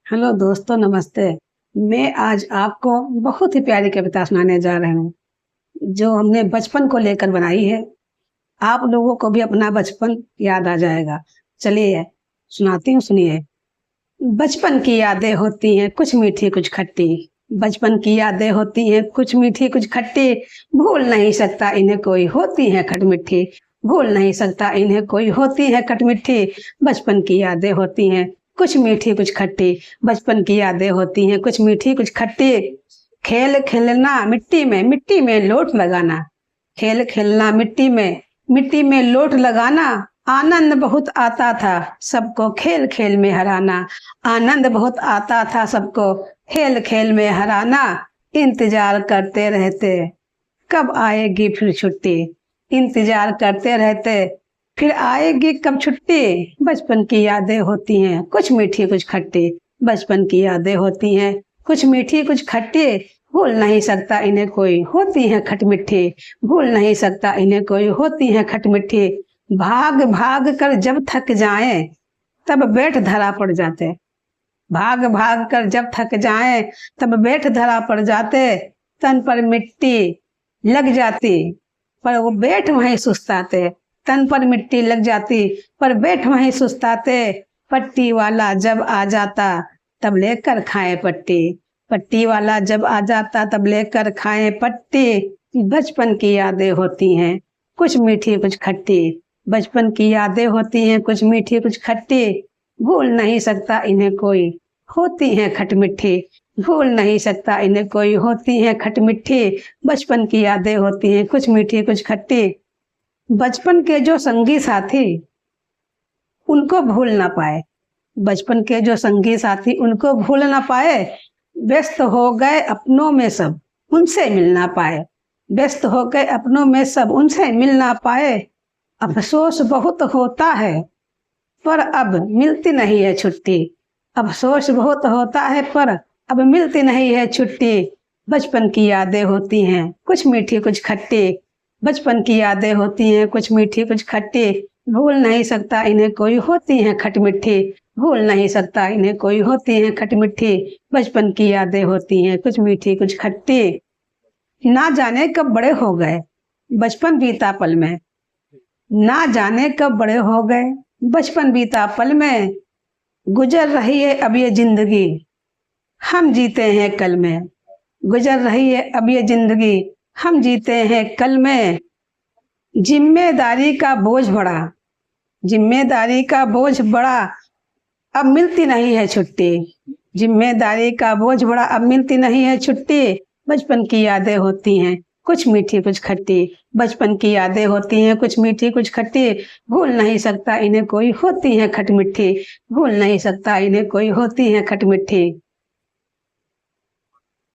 Hello दोस्तों, नमस्ते। मैं आज आपको बहुत ही प्यारी कविता सुनाने जा रही हूँ, जो हमने बचपन को लेकर बनाई है। आप लोगों को भी अपना बचपन याद आ जाएगा। चलिए सुनाती हूँ, सुनिए। बचपन की यादें होती हैं कुछ मीठी कुछ खट्टी। बचपन की यादें होती हैं कुछ मीठी कुछ खट्टी। भूल नहीं सकता इन्हें कोई, होती है खटमिठी। भूल नहीं सकता इन्हें कोई, होती है खटमिठी। बचपन की यादें होती हैं कुछ मीठी कुछ खट्टी। बचपन की यादें होती हैं कुछ मीठी कुछ खट्टी। खेल खेलना मिट्टी में लोट लगाना। खेल खेलना मिट्टी में लोट लगाना। आनंद बहुत आता था सबको खेल खेल में हराना। आनंद बहुत आता था सबको खेल खेल में हराना। इंतजार करते रहते कब आएगी फिर छुट्टी। इंतजार करते रहते फिर आएगी कब छुट्टी। बचपन की यादें होती हैं कुछ मीठी कुछ खट्टी। बचपन की यादें होती हैं कुछ मीठी कुछ खट्टी। भूल नहीं सकता इन्हें कोई, होती है खटमिठी। भूल नहीं सकता इन्हें कोई, होती है खटमिठी। भाग भाग कर जब थक जाएं तब बैठ धरा पड़ जाते। भाग भाग कर जब थक जाएं तब बैठ धरा पड़ जाते। तन पर मिट्टी लग जाती पर वो बैठ वहीं सुस्ताते। तन पर मिट्टी लग जाती पर बैठ वहीं सुस्ताते। पट्टी वाला जब आ जाता तब लेकर खाए पट्टी। पट्टी वाला जब आ जाता तब लेकर खाए पट्टी। बचपन की यादें होती हैं कुछ मीठी कुछ खट्टी। बचपन की यादें होती हैं कुछ मीठी कुछ खट्टी। भूल नहीं सकता इन्हें कोई, होती हैं खटमिठी। भूल नहीं सकता इन्हें कोई, होती हैं खटमिठी। बचपन की यादें होती हैं कुछ मीठी कुछ खट्टी। बचपन के जो संगी साथी उनको भूल ना पाए। बचपन के जो संगी साथी उनको भूल ना पाए। व्यस्त हो गए अपनों में सब, उनसे मिल ना पाए। व्यस्त हो गए अपनों में सब, उनसे मिल ना पाए। अफसोस बहुत होता है पर अब मिलती नहीं है छुट्टी। अफसोस बहुत होता है पर अब मिलती नहीं है छुट्टी। बचपन की यादें होती हैं कुछ मीठी कुछ खट्टी। बचपन की यादें होती हैं कुछ मीठी कुछ खट्टी। भूल नहीं सकता इन्हें कोई, होती हैं खटमिठी। भूल नहीं सकता इन्हें कोई, होती हैं खटमिठी। बचपन की यादें होती हैं कुछ मीठी कुछ खट्टी। ना जाने कब बड़े हो गए बचपन बीता पल में। ना जाने कब बड़े हो गए बचपन बीता पल में। गुजर रही है अब ये जिंदगी, हम जीते हैं कल में। गुजर रही है अब ये जिंदगी, हम जीते हैं कल में। जिम्मेदारी का बोझ बढ़ा, जिम्मेदारी का बोझ बढ़ा, अब मिलती नहीं है छुट्टी। जिम्मेदारी का बोझ बढ़ा, अब मिलती नहीं है छुट्टी। बचपन की यादें होती हैं कुछ मीठी कुछ खट्टी। बचपन की यादें होती हैं कुछ मीठी कुछ खट्टी। भूल नहीं सकता इन्हें कोई, होती है खटमिठी। भूल नहीं सकता इन्हें कोई, होती है खटमिठी।